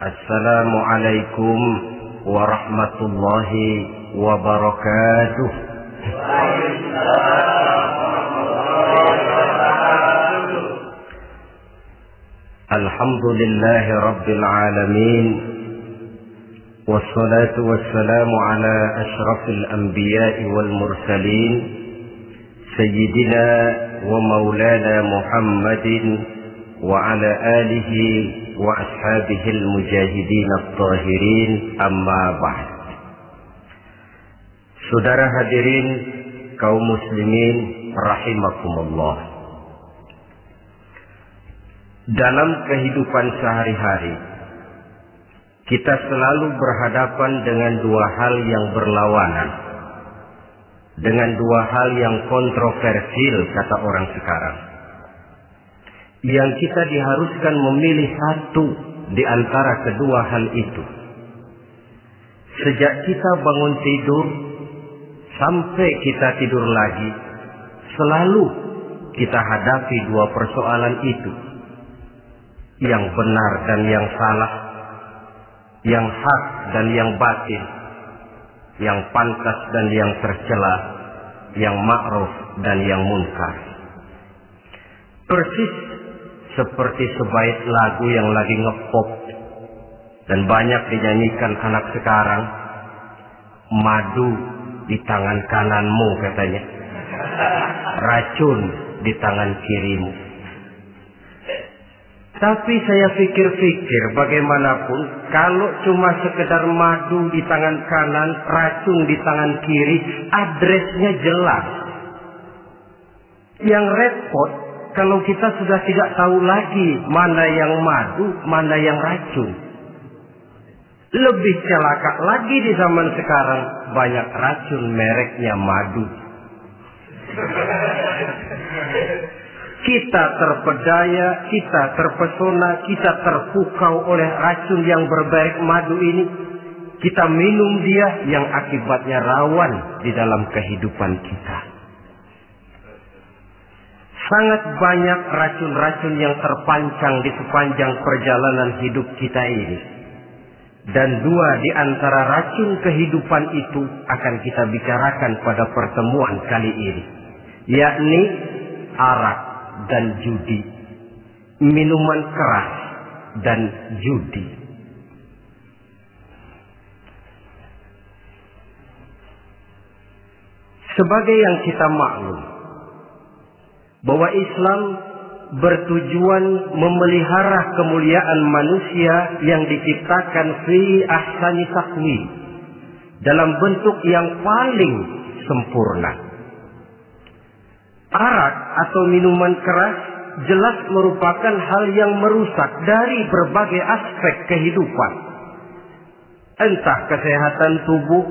Assalamualaikum warahmatullahi wabarakatuh. Alhamdulillahi rabbil alamin. Wassalatu wassalamu ala ashrafil anbiya'i wal mursalin, Sayyidina wa maulana Muhammadin wa ala alihi wa ashabihil mujahidin at-tahirin, amma ba'd. Saudara hadirin kaum muslimin rahimakumullah. Dalam kehidupan sehari-hari kita selalu berhadapan dengan dua hal yang berlawanan, dengan dua hal yang kontroversial kata orang sekarang, yang kita diharuskan memilih satu di antara kedua hal itu. Sejak kita bangun tidur sampai kita tidur lagi, selalu kita hadapi dua persoalan itu, yang benar dan yang salah, yang hak dan yang batil, yang pantas dan yang tercela, yang ma'ruf dan yang munkar. Persis seperti sebaik lagu yang lagi ngepop dan banyak dinyanyikan anak sekarang, madu di tangan kananmu katanya, racun di tangan kirimu. Tapi saya pikir-pikir, bagaimanapun kalau cuma sekedar madu di tangan kanan, racun di tangan kiri, adresnya jelas. Yang repot kalau kita sudah tidak tahu lagi mana yang madu, mana yang racun. Lebih celaka lagi di zaman sekarang, banyak racun mereknya madu. Kita terpedaya, kita terpesona, kita terpukau oleh racun yang bermerek madu ini. Kita minum dia yang akibatnya rawan di dalam kehidupan kita. Sangat banyak racun-racun yang terpancang di sepanjang perjalanan hidup kita ini. Dan dua di antara racun kehidupan itu akan kita bicarakan pada pertemuan kali ini, yakni arak dan judi, minuman keras dan judi. Sebagai yang kita maklum bahwa Islam bertujuan memelihara kemuliaan manusia yang diciptakan fi ahsani taqwim, dalam bentuk yang paling sempurna. Arak atau minuman keras jelas merupakan hal yang merusak dari berbagai aspek kehidupan. Entah kesehatan tubuh,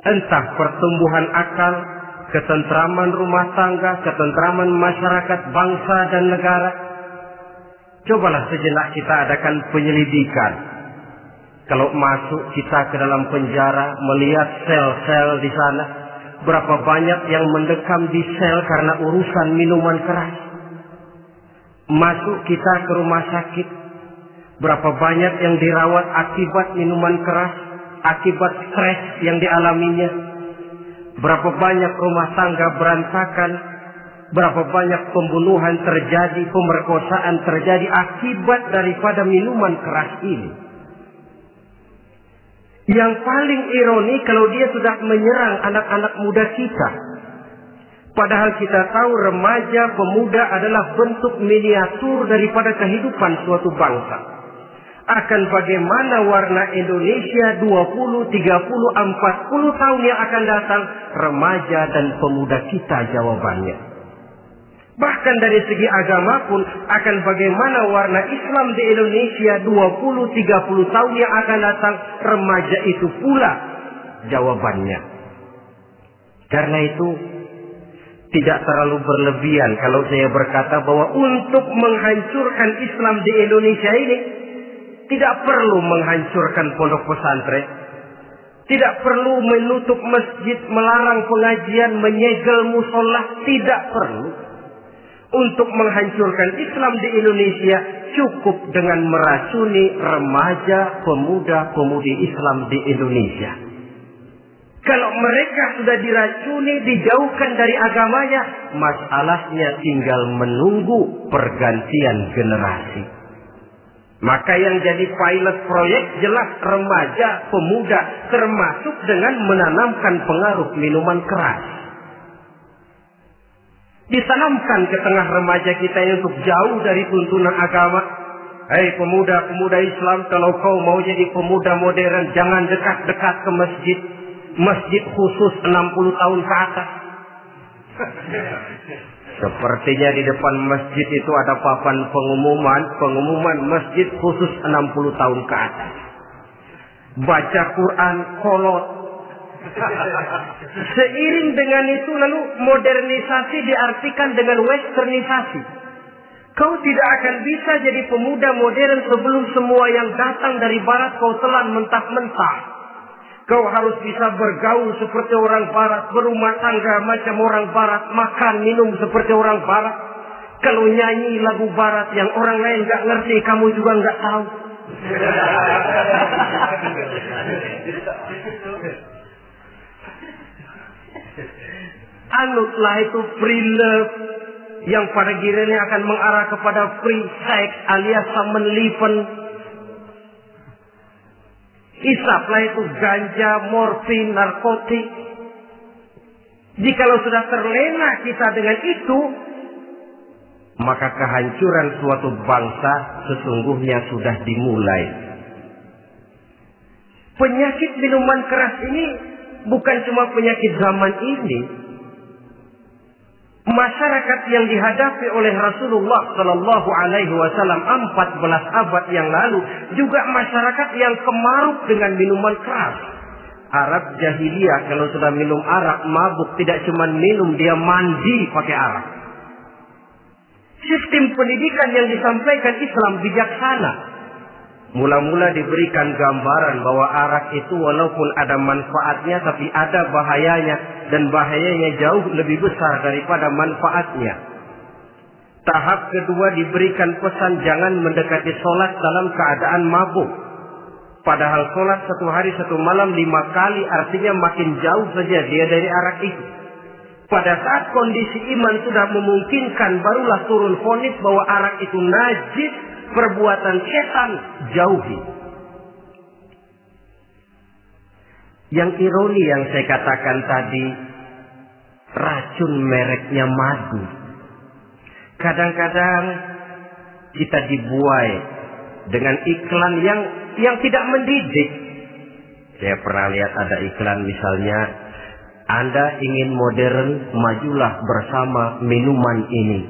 entah pertumbuhan akal, ketentraman rumah tangga, ketentraman masyarakat, bangsa dan negara. Cobalah sejenak kita adakan penyelidikan. Kalau masuk kita ke dalam penjara, melihat sel-sel di sana, berapa banyak yang mendekam di sel karena urusan minuman keras. Masuk kita ke rumah sakit, berapa banyak yang dirawat akibat minuman keras, akibat stres yang dialaminya. Berapa banyak rumah tangga berantakan, berapa banyak pembunuhan terjadi, pemerkosaan terjadi akibat daripada minuman keras ini. Yang paling ironi kalau dia sudah menyerang anak-anak muda kita. Padahal kita tahu remaja, pemuda adalah bentuk miniatur daripada kehidupan suatu bangsa. Akan bagaimana warna Indonesia 20, 30, 40 tahun yang akan datang, remaja dan pemuda kita jawabannya. Bahkan dari segi agama pun, akan bagaimana warna Islam di Indonesia 20, 30 tahun yang akan datang, remaja itu pula jawabannya. Karena itu tidak terlalu berlebihan kalau saya berkata bahwa untuk menghancurkan Islam di Indonesia ini tidak perlu menghancurkan pondok pesantren, tidak perlu menutup masjid, melarang pengajian, menyegel musola, tidak perlu. untuk menghancurkan Islam di Indonesia cukup dengan meracuni remaja, pemuda-pemudi Islam di Indonesia. Kalau mereka sudah diracuni, dijauhkan dari agamanya, masalahnya tinggal menunggu pergantian generasi. Maka yang jadi pilot proyek jelas remaja, pemuda, termasuk dengan menanamkan pengaruh minuman keras. Ditanamkan ke tengah remaja kita untuk jauh dari tuntunan agama. Hei pemuda-pemuda Islam, kalau kau mau jadi pemuda modern, jangan dekat-dekat ke masjid. Masjid khusus 60 tahun ke atas. Sepertinya di depan masjid itu ada papan pengumuman masjid khusus 60 tahun ke atas. Baca Quran kolot. Seiring dengan itu lalu modernisasi diartikan dengan westernisasi. Kau tidak akan bisa jadi pemuda modern sebelum semua yang datang dari barat kau telan mentah-mentah. Kau harus bisa bergaul seperti orang barat, berumah tangga macam orang barat, makan minum seperti orang barat. Kalau nyanyi lagu barat yang orang lain gak ngerti, kamu juga gak tahu. Anutlah itu free love yang pada gilirannya akan mengarah kepada free sex alias samen-leven. Isaplah itu ganja, morfin, narkotik. Jikalau sudah terlena kita dengan itu, maka kehancuran suatu bangsa sesungguhnya sudah dimulai. Penyakit minuman keras ini bukan cuma penyakit zaman ini. Masyarakat yang dihadapi oleh Rasulullah Sallallahu Alaihi Wasallam 14 abad yang lalu juga masyarakat yang kemaruk dengan minuman keras. Arab jahiliyah kalau sudah minum arak mabuk, tidak cuma minum, dia mandi pakai arak. Sistem pendidikan yang disampaikan Islam bijaksana. Mula-mula diberikan gambaran bahwa arak itu walaupun ada manfaatnya tapi ada bahayanya, dan bahayanya jauh lebih besar daripada manfaatnya. Tahap kedua diberikan pesan jangan mendekati sholat dalam keadaan mabuk. Padahal sholat 1 hari 1 malam 5 kali artinya makin jauh saja dia dari arak itu. Pada saat kondisi iman sudah memungkinkan barulah turun vonis bahwa arak itu najis, perbuatan setan, jauhi. Yang ironi yang saya katakan tadi, racun mereknya madu. Kadang-kadang kita dibuai dengan iklan yang tidak mendidik. Saya pernah lihat ada iklan misalnya, Anda ingin modern, majulah bersama minuman ini.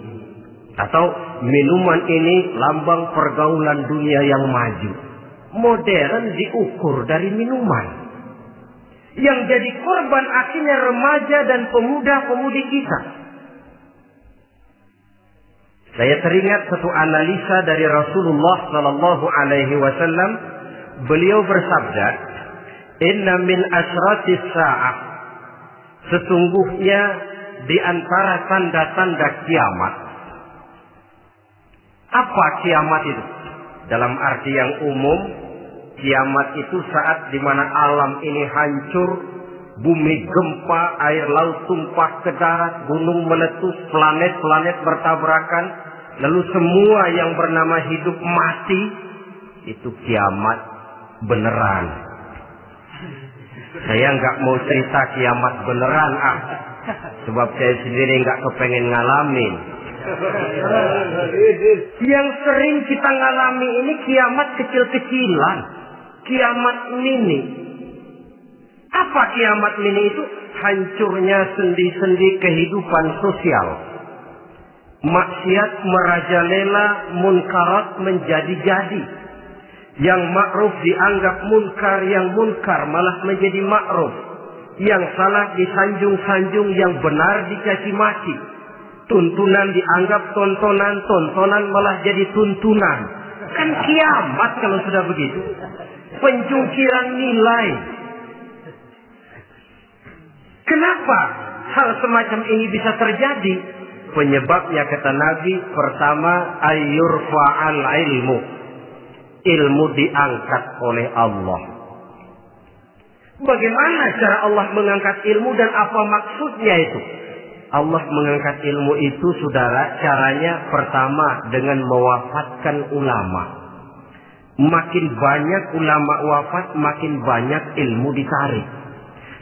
Atau minuman ini lambang pergaulan dunia yang maju. Modern diukur dari minuman. Yang jadi korban akhirnya remaja dan pemuda-pemudi kita. Saya teringat satu analisa dari Rasulullah Sallallahu Alaihi Wasallam. Beliau bersabda, Inna min asratis sa'ah. Sesungguhnya di antara tanda-tanda kiamat. Apa kiamat itu? Dalam arti yang umum, kiamat itu saat di mana alam ini hancur, bumi gempa, air laut tumpah ke darat, gunung meletus, planet-planet bertabrakan, lalu semua yang bernama hidup mati. Itu kiamat beneran. Saya nggak mau cerita kiamat beneran, sebab saya sendiri nggak kepengen ngalamin. Yang sering kita ngalami ini kiamat kecil-kecilan, kiamat mini. Apa kiamat mini itu? Hancurnya sendi-sendi kehidupan sosial. Maksiat merajalela, munkarat menjadi-jadi. Yang ma'ruf dianggap munkar, yang munkar malah menjadi ma'ruf. Yang salah disanjung-sanjung, yang benar dicaci maki. Tuntunan dianggap tontonan, tontonan malah jadi tuntunan. Kan kiamat kalau sudah begitu. Pencungkiran nilai. Kenapa hal semacam ini bisa terjadi? Penyebabnya kata Nabi, pertama ayyurfa'al ilmu. Ilmu diangkat oleh Allah. Bagaimana cara Allah mengangkat ilmu dan apa maksudnya itu? Allah mengangkat ilmu itu, saudara, caranya pertama dengan mewafatkan ulama. Makin banyak ulama wafat, makin banyak ilmu ditarik.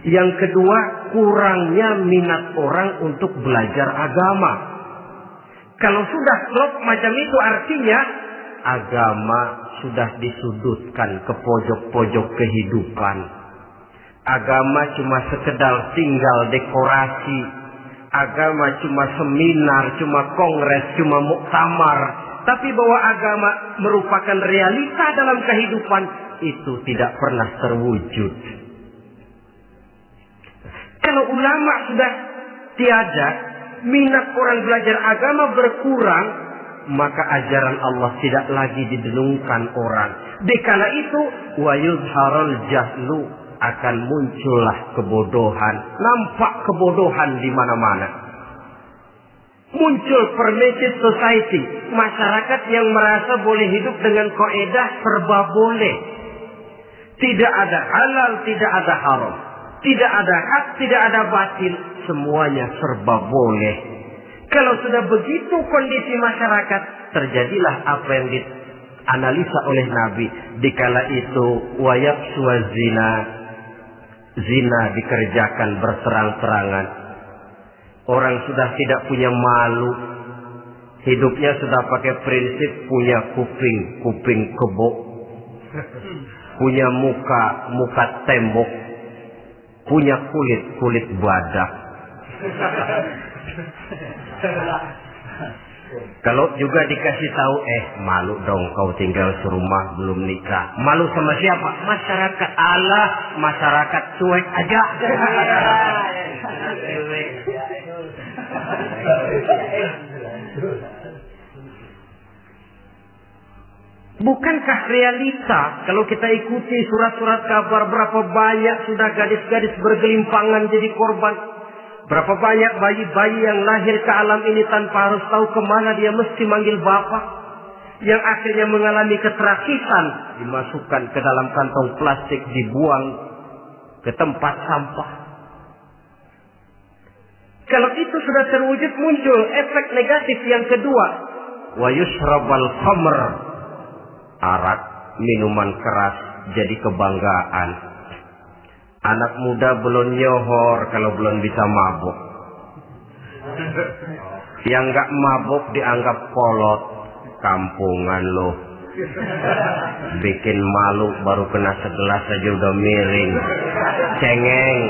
Yang kedua, kurangnya minat orang untuk belajar agama. Kalau sudah drop macam itu, artinya agama sudah disudutkan ke pojok-pojok kehidupan. Agama cuma sekedar tinggal dekorasi. Agama cuma seminar, cuma kongres, cuma muktamar. Tapi bahwa agama merupakan realita dalam kehidupan, itu tidak pernah terwujud. Kalau ulama sudah tiada, minat orang belajar agama berkurang, maka ajaran Allah tidak lagi didengungkan orang. Dikala itu, wa yuzharul jahlu, akan muncullah kebodohan. Nampak kebodohan di mana-mana. Muncul permissive society, masyarakat yang merasa boleh hidup dengan kaidah serba boleh. Tidak ada halal, tidak ada haram. Tidak ada hak, tidak ada batil. Semuanya serba boleh. Kalau sudah begitu kondisi masyarakat, terjadilah apa yang dianalisa oleh Nabi. Dikala itu, wayabsu zina. Zina dikerjakan berterang-terangan. Orang sudah tidak punya malu. Hidupnya sudah pakai prinsip punya kuping kebo. Punya muka tembok. Punya kulit badak. Kalau juga dikasih tahu, malu dong kau tinggal serumah belum nikah. Malu sama siapa? Masyarakat. Allah, masyarakat cuek aja. Bukankah realita kalau kita ikuti surat-surat kabar, berapa banyak sudah gadis-gadis bergelimpangan jadi korban? Berapa banyak bayi-bayi yang lahir ke alam ini tanpa harus tahu kemana dia mesti manggil bapak. Yang akhirnya mengalami keterakisan, dimasukkan ke dalam kantong plastik, dibuang ke tempat sampah. Kalau itu sudah terwujud, muncul efek negatif yang kedua. Wa yushrabal khamr. Arak, minuman keras jadi kebanggaan. Anak muda belum nyohor kalau belum bisa mabuk. Yang gak mabuk dianggap kolot. Kampungan loh. Bikin malu baru kena segelas aja udah miring. Cengeng.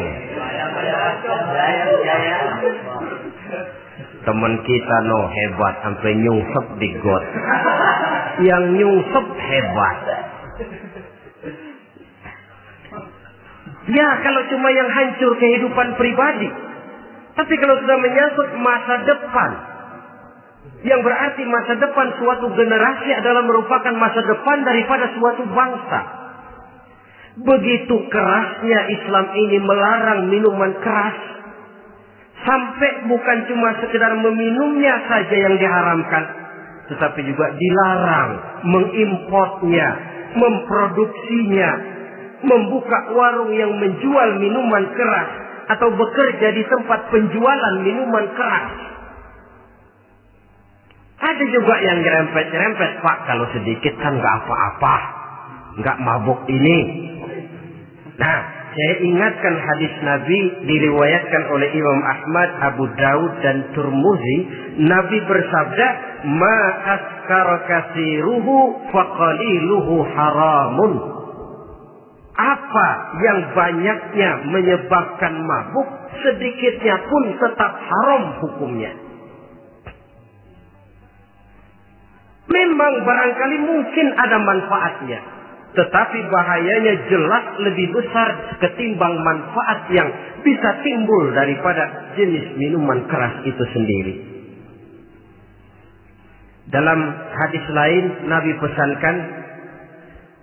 Temen kita hebat sampai nyungsep di got. Yang nyungsep hebat. Ya, kalau cuma yang hancur kehidupan pribadi. Tapi kalau sudah menyangkut masa depan, yang berarti masa depan suatu generasi adalah merupakan masa depan daripada suatu bangsa. Begitu kerasnya Islam ini melarang minuman keras. Sampai bukan cuma sekedar meminumnya saja yang diharamkan, tetapi juga dilarang mengimportnya, memproduksinya, membuka warung yang menjual minuman keras atau bekerja di tempat penjualan minuman keras. Ada juga yang nyerempet-nyerempet, Pak, kalau sedikit kan nggak apa-apa, nggak mabuk ini. Nah, saya ingatkan hadis Nabi diriwayatkan oleh Imam Ahmad, Abu Daud dan Tirmidzi. Nabi bersabda, "Ma askara katsiruhu faqaliluhu haramun." Apa yang banyaknya menyebabkan mabuk, sedikitnya pun tetap haram hukumnya. Memang barangkali mungkin ada manfaatnya, tetapi bahayanya jelas lebih besar ketimbang manfaat yang bisa timbul daripada jenis minuman keras itu sendiri. Dalam hadis lain Nabi pesankan,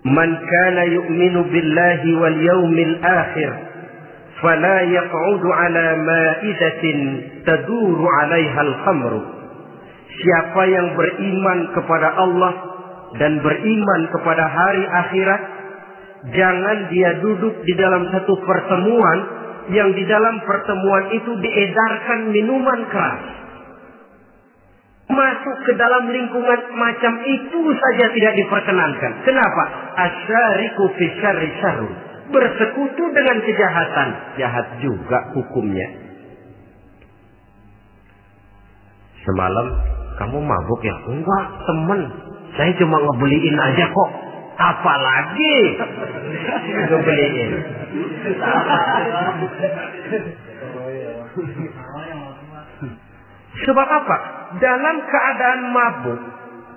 "Man kana yu'minu billahi wal yaumil akhir fala yaq'udu ala ma'idatin taduru 'alaiha al-khamru. Siapa yang beriman kepada Allah dan beriman kepada hari akhirat, jangan dia duduk di dalam satu pertemuan yang di dalam pertemuan itu diedarkan minuman keras. Masuk ke dalam lingkungan macam itu saja tidak diperkenankan. Kenapa? Asyariku fi syarri syarrun. Bersekutu dengan kejahatan, jahat juga hukumnya. Semalam kamu mabuk ya? Enggak, temen. Saya cuma ngebeliin aja kok. Apalagi ngebeliin. Sebab apa? Dalam keadaan mabuk,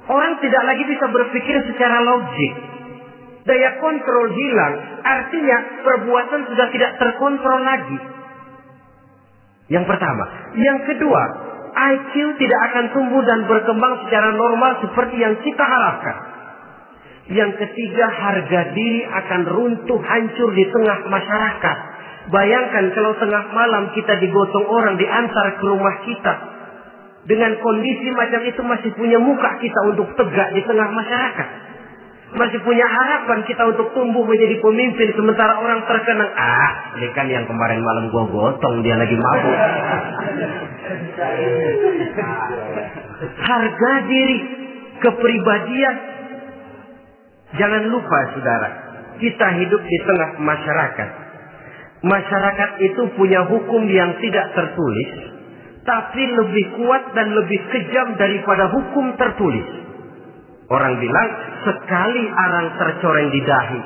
orang tidak lagi bisa berpikir secara logik. Daya kontrol hilang, artinya perbuatan sudah tidak terkontrol lagi. Yang pertama. Yang kedua, IQ tidak akan tumbuh dan berkembang secara normal seperti yang kita harapkan. Yang ketiga, harga diri akan runtuh hancur di tengah masyarakat. Bayangkan kalau tengah malam kita digotong orang, diantar ke rumah kita. Dengan kondisi macam itu masih punya muka kita untuk tegak di tengah masyarakat. Masih punya harapan kita untuk tumbuh menjadi pemimpin. Sementara orang terkenang, ini kan yang kemarin malam gua gotong, dia lagi mabuk. Harga diri, kepribadian. Jangan lupa saudara, kita hidup di tengah masyarakat. Masyarakat itu punya hukum yang tidak tertulis, tapi lebih kuat dan lebih kejam daripada hukum tertulis. Orang bilang, sekali arang tercoreng di dahi,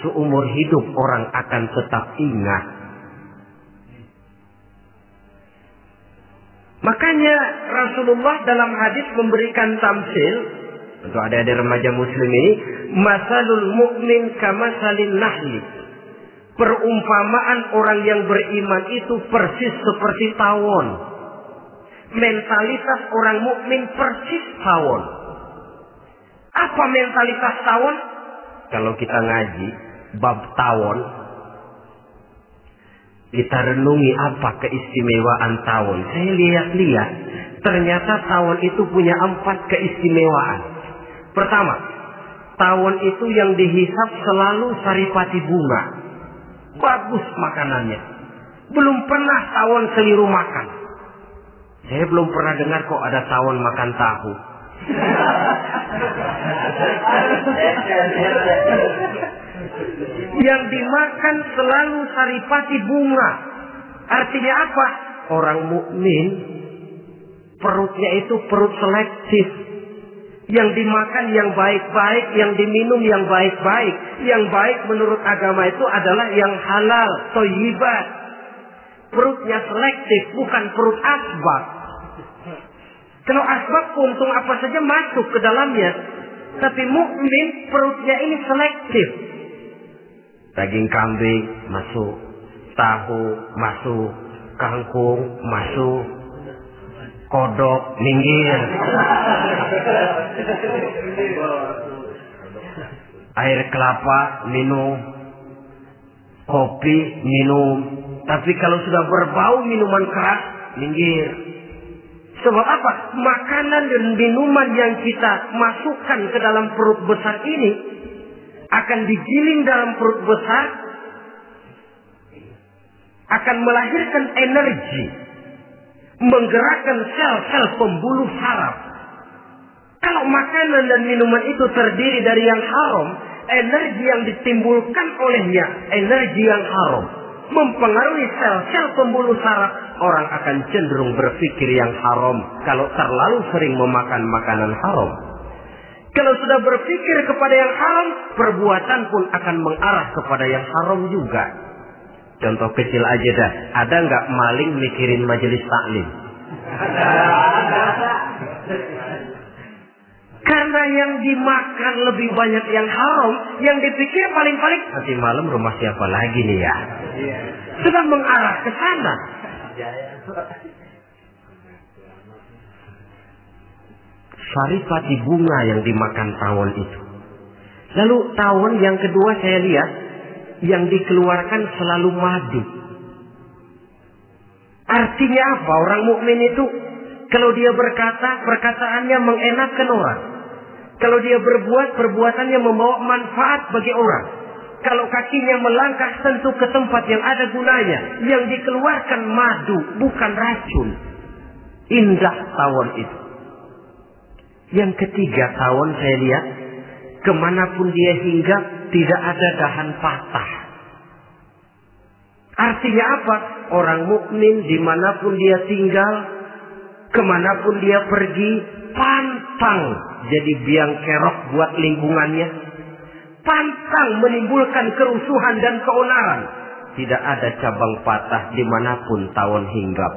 seumur hidup orang akan tetap ingat. Makanya Rasulullah dalam hadis memberikan tamsil untuk adik-adik remaja muslim ini, masalul mu'min kamasalin nahli. Perumpamaan orang yang beriman itu persis seperti tawon. Mentalitas orang mukmin persis tawon. Apa mentalitas tawon? Kalau kita ngaji bab tawon, kita renungi apa keistimewaan tawon. Saya lihat-lihat, ternyata tawon itu punya 4 keistimewaan. Pertama, tawon itu yang dihisap selalu saripati bunga. Bagus makanannya. Belum pernah tawon keliru makan. Saya belum pernah dengar kok ada tawon makan tahu. Yang dimakan selalu saripati bunga. Artinya apa? Orang mukmin perutnya itu perut selektif. Yang dimakan yang baik-baik, yang diminum yang baik-baik. Yang baik menurut agama itu adalah yang halal, thayyibat. Perutnya selektif, bukan perut asbab. Kalau asbab puntung apa saja masuk ke dalamnya. Tapi mukmin perutnya ini selektif. Daging kambing masuk, tahu masuk, kangkung masuk, kodok minggir. Air kelapa minum, kopi minum. Tapi kalau sudah berbau minuman keras, minggir. Sebab apa? Makanan dan minuman yang kita masukkan ke dalam perut besar ini akan digiling dalam perut besar, akan melahirkan energi, menggerakkan sel-sel pembuluh saraf. Kalau makanan dan minuman itu terdiri dari yang haram, energi yang ditimbulkan olehnya energi yang haram, mempengaruhi sel-sel pembuluh saraf. Orang akan cenderung berpikir yang haram kalau terlalu sering memakan makanan haram. Kalau sudah berpikir kepada yang haram, perbuatan pun akan mengarah kepada yang haram juga. Contoh kecil aja dah, ada nggak maling mikirin majelis taklim? Karena yang dimakan lebih banyak yang haram, yang dipikir paling-paling nanti malam rumah siapa lagi nih ya? Sudah mengarah ke sana. Saripati bunga yang dimakan tawon itu. Lalu tawon yang kedua saya lihat yang dikeluarkan selalu madu. Artinya apa orang mukmin itu? Kalau dia berkata, perkataannya mengenakan orang. Kalau dia berbuat, perbuatannya membawa manfaat bagi orang. Kalau kakinya melangkah tentu ke tempat yang ada gunanya. Yang dikeluarkan madu, bukan racun. Indah tawon itu. Yang ketiga tawon saya lihat, kemanapun dia hinggap tidak ada dahan patah. Artinya apa? Orang mukmin dimanapun dia tinggal, kemanapun dia pergi, pantang jadi biang kerok buat lingkungannya. Pantang menimbulkan kerusuhan dan keonaran. Tidak ada cabang patah dimanapun tawon hinggap.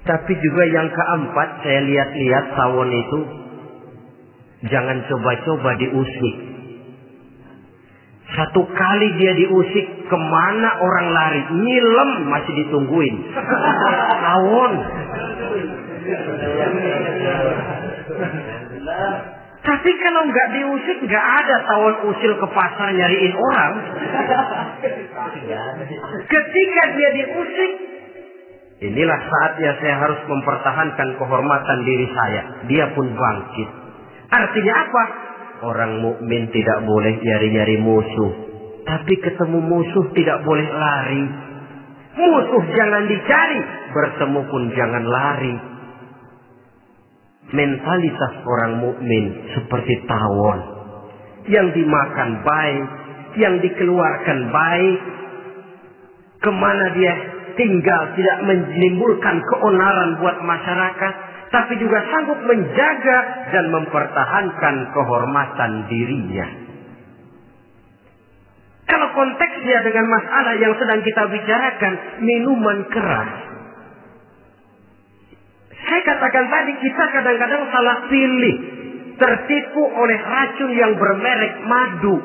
Tapi juga yang keempat, saya lihat-lihat tawon itu jangan coba-coba diusik. Satu kali dia diusik, kemana orang lari? Nyilem masih ditungguin. Tawon. Tapi kalau nggak diusik, nggak ada tawon usil ke pasar nyariin orang. Ketika dia diusik, inilah saatnya saya harus mempertahankan kehormatan diri saya. Dia pun bangkit. Artinya apa? Orang mukmin tidak boleh nyari-nyari musuh. Tapi ketemu musuh tidak boleh lari. Musuh jangan dicari, bertemu pun jangan lari. Mentalitas orang mukmin seperti tawon. Yang dimakan baik, yang dikeluarkan baik. Kemana dia tinggal tidak menimbulkan keonaran buat masyarakat, tapi juga sanggup menjaga dan mempertahankan kehormatan dirinya. Kalau konteksnya dengan masalah yang sedang kita bicarakan, minuman keras. Saya katakan tadi, kita kadang-kadang salah pilih, tertipu oleh racun yang bermerek madu.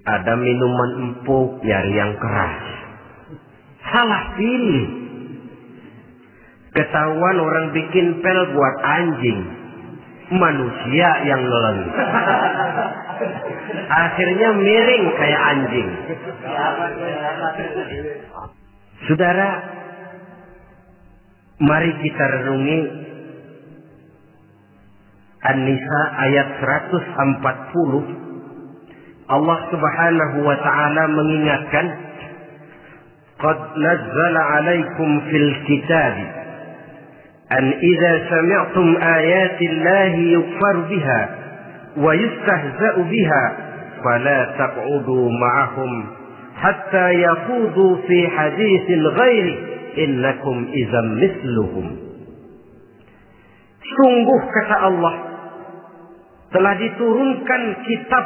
Ada minuman empuk, nyari yang keras. Salah pilih. Ketahuan orang bikin pel buat anjing, manusia yang nelen. Akhirnya miring kayak anjing. Saudara, mari kita renungi An-Nisa ayat 140. Allah Subhanahu wa ta'ala mengingatkan, "Qad nazzala 'alaikum fil kitab an idza sami'tum ayati Allahi yukfar biha wa yustahza'u biha fala taq'udu ma'ahum hatta yaqudu fi haditsin ghairi innakum idzam mithluhum." Sungguh kata Allah, telah diturunkan kitab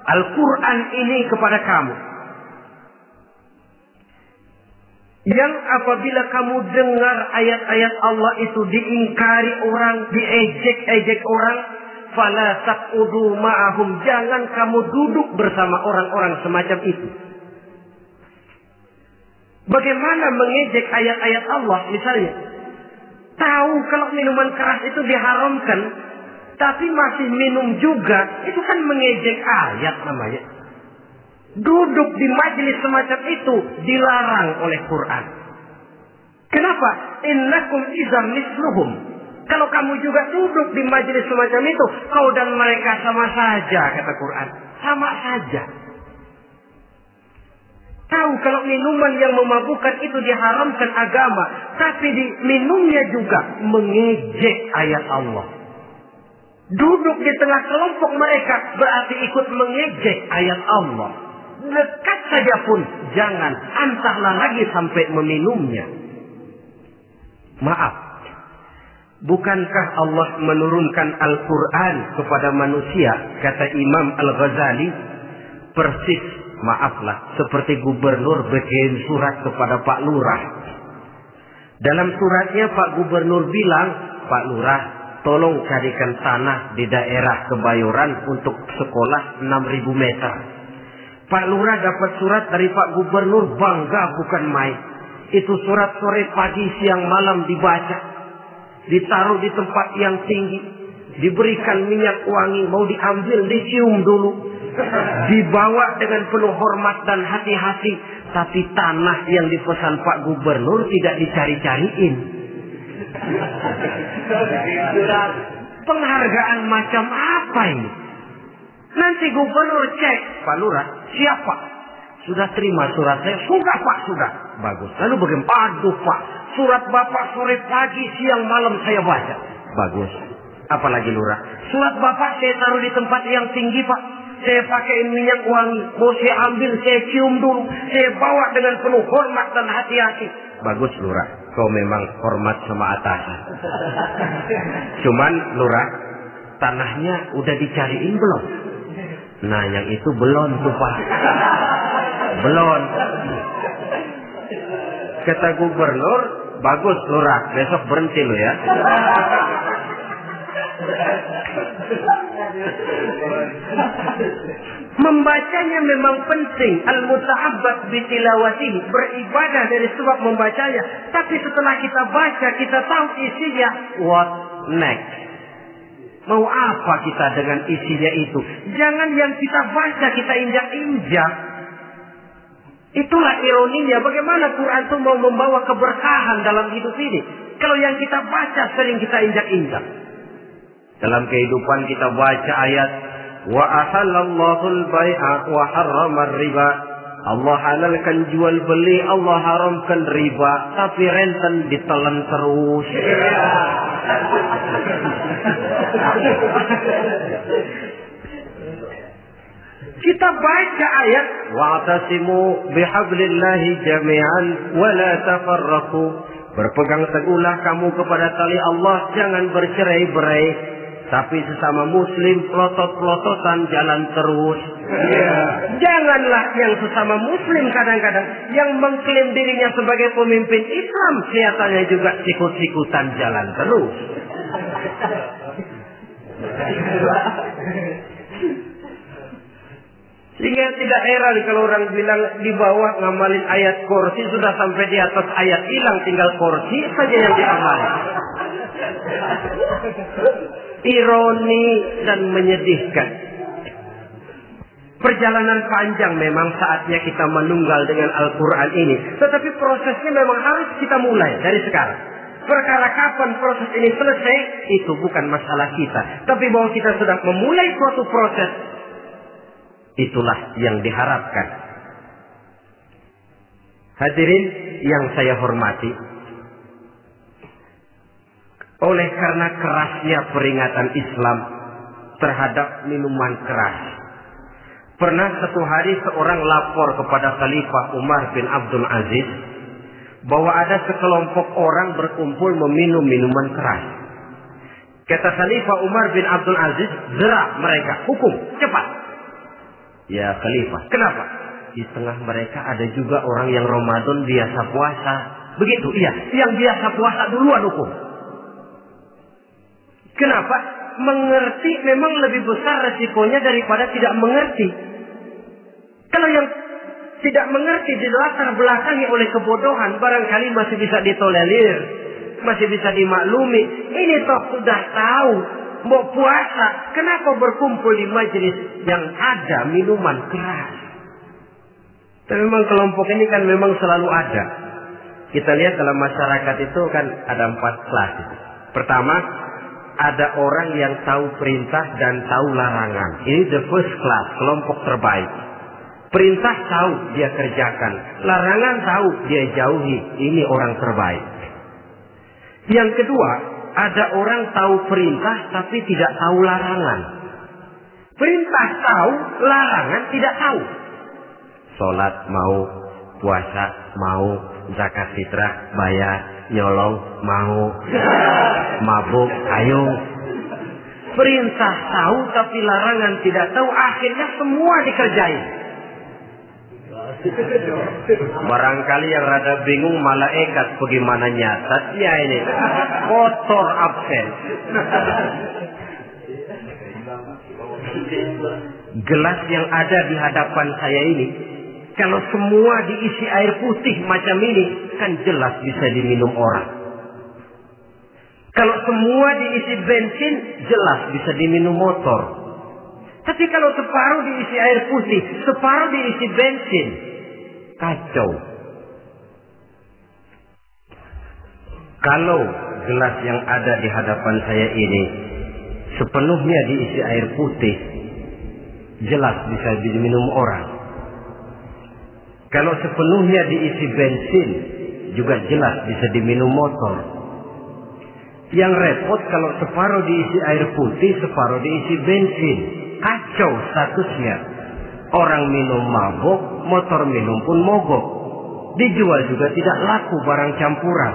Al-Quran ini kepada kamu, yang apabila kamu dengar ayat-ayat Allah itu diingkari orang, diejek-ejek orang, fala taqudu ma'ahum, jangan kamu duduk bersama orang-orang semacam itu. Bagaimana mengejek ayat-ayat Allah misalnya? Tahu kalau minuman keras itu diharamkan, tapi masih minum juga, itu kan mengejek ayat namanya. Duduk di majelis semacam itu dilarang oleh Quran. Kenapa? Innakum idzam mithluhum. Kalau kamu juga duduk di majelis semacam itu, kau dan mereka sama saja, kata Quran. Sama saja. Tahu kalau minuman yang memabukkan itu diharamkan agama, tapi minumnya juga mengejek ayat Allah. Duduk di tengah kelompok mereka berarti ikut mengejek ayat Allah. Dekat saja pun jangan, entahlah lagi sampai meminumnya. Maaf, bukankah Allah menurunkan Al-Quran kepada manusia, kata Imam Al-Ghazali, persis, maaflah, seperti gubernur bikin surat kepada Pak Lurah. Dalam suratnya Pak Gubernur bilang, Pak Lurah, tolong carikan tanah di daerah Kebayoran untuk sekolah 6.000 meter. Pak Lurah dapat surat dari Pak Gubernur, bangga bukan main. Itu surat sore, pagi, siang, malam dibaca. Ditaruh di tempat yang tinggi. Diberikan minyak wangi, mau diambil, dicium dulu. Dibawa dengan penuh hormat dan hati-hati Tapi tanah yang dipesan Pak Gubernur tidak dicari-cariin. Penghargaan macam apa ini? Nanti gubernur cek, Pak Lurah, siapa? Sudah terima surat saya? Sudah Pak, sudah. Bagus. Lalu bagaimana? Aduh Pak, surat Bapak sore pagi, siang malam saya baca. Bagus. Apalagi Lurah? Surat Bapak saya taruh di tempat yang tinggi Pak. Saya pakai minyak wangi. Mau saya ambil, saya cium dulu. Saya bawa dengan penuh hormat dan hati-hati. Bagus Lurah. Kau memang hormat sama atasan. Cuman Lurah, tanahnya udah dicariin belum? Nah yang itu belum tuh Pak. Belum. Kata gubernur, bagus Lurah, besok berhenti lo ya. Membacanya memang penting. Al-muta'abbad bitilawatihi, beribadah dari sebab membacanya. Tapi setelah kita baca, kita tahu isinya. What next? Mau apa kita dengan isinya itu? Jangan yang kita baca kita injak-injak. Itulah ironinya. Bagaimana Quran itu mau membawa keberkahan dalam hidup ini? Kalau yang kita baca sering kita injak-injak. Dalam kehidupan kita baca ayat wa ahallallahu al-bai'a wa harrama riba. Allah halalkan jual beli, Allah haramkan riba, tapi renten ditelan terus. Kita baca ayat wa'tasimu bihablillahi jami'an wa la tafarraqu. Berpegang teguhlah kamu kepada tali Allah, jangan bercerai-berai. Tapi sesama muslim pelotot-pelototan jalan terus. Janganlah yang sesama muslim kadang-kadang yang mengklaim dirinya sebagai pemimpin Islam, kelihatannya juga sikut-sikutan jalan terus. Sehingga tidak heran kalau orang bilang di bawah ngamalin ayat kursi, sudah sampai di atas ayat hilang, tinggal kursi saja yang diamalin. Ironi dan menyedihkan. Perjalanan panjang memang saatnya kita menunggal dengan Al-Quran ini. Tetapi prosesnya memang harus kita mulai dari sekarang. Perkara kapan proses ini selesai, itu bukan masalah kita. Tapi bahwa kita sedang memulai suatu proses, itulah yang diharapkan. Hadirin yang saya hormati, oleh karena kerasnya peringatan Islam terhadap minuman keras, pernah satu hari seorang lapor kepada Khalifah Umar bin Abdul Aziz bahwa ada sekelompok orang berkumpul meminum minuman keras. Kata Khalifah Umar bin Abdul Aziz, zerah mereka, hukum, cepat. Ya Khalifah, kenapa? Di tengah mereka ada juga orang yang Ramadan biasa puasa. Begitu, iya, yang biasa puasa duluan hukum. Kenapa? Mengerti memang lebih besar resikonya daripada tidak mengerti. Kalau yang tidak mengerti dilatar belakangi oleh kebodohan, barangkali masih bisa ditolerir, masih bisa dimaklumi. Ini toh sudah tahu mau puasa, kenapa berkumpul di majelis yang ada minuman keras? Tapi memang kelompok ini kan memang selalu ada. Kita lihat dalam masyarakat itu kan ada 4 kelas. Pertama, ada orang yang tahu perintah dan tahu larangan. Ini the first class, kelompok terbaik. Perintah tahu, dia kerjakan. Larangan tahu, dia jauhi. Ini orang terbaik. Yang kedua, ada orang tahu perintah tapi tidak tahu larangan. Perintah tahu, larangan tidak tahu. Sholat mau, puasa mau, zakat fitrah bayar, nyolong mau, mabuk ayo. Perintah tahu tapi larangan tidak tahu, akhirnya semua dikerjain. Barangkali yang rada bingung malaikat bagaimana nyatatnya ini. Kotor absen. Gelas yang ada di hadapan saya ini, kalau semua diisi air putih macam ini, kan jelas bisa diminum orang. Kalau semua diisi bensin, jelas bisa diminum motor. Tapi kalau separuh diisi air putih, separuh diisi bensin, kacau. Kalau gelas yang ada di hadapan saya ini sepenuhnya diisi air putih, jelas bisa diminum orang. Kalau sepenuhnya diisi bensin, juga jelas bisa diminum motor. Yang repot kalau separuh diisi air putih, separuh diisi bensin. Kacau statusnya. Orang minum mabuk, motor minum pun mogok. Dijual juga tidak laku barang campuran.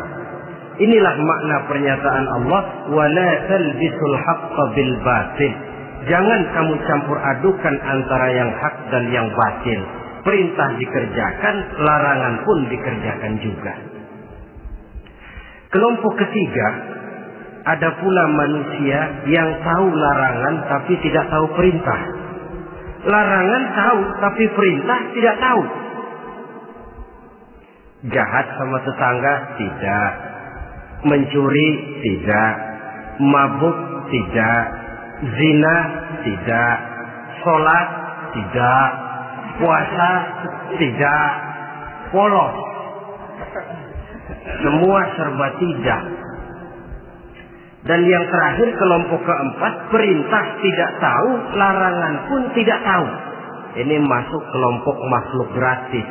Inilah makna pernyataan Allah, wala talbisul haqqa bil batil. Jangan kamu campur adukan antara yang hak dan yang batil. Perintah dikerjakan, larangan pun dikerjakan juga. Kelompok ketiga, ada pula manusia yang tahu larangan tapi tidak tahu perintah. Larangan tahu tapi perintah tidak tahu. Jahat sama tetangga tidak, mencuri tidak, mabuk tidak, zina tidak, sholat tidak, puasa tidak, polos. Semua serba tidak. Dan yang terakhir, kelompok keempat, perintah tidak tahu, larangan pun tidak tahu. Ini masuk kelompok makhluk gratis.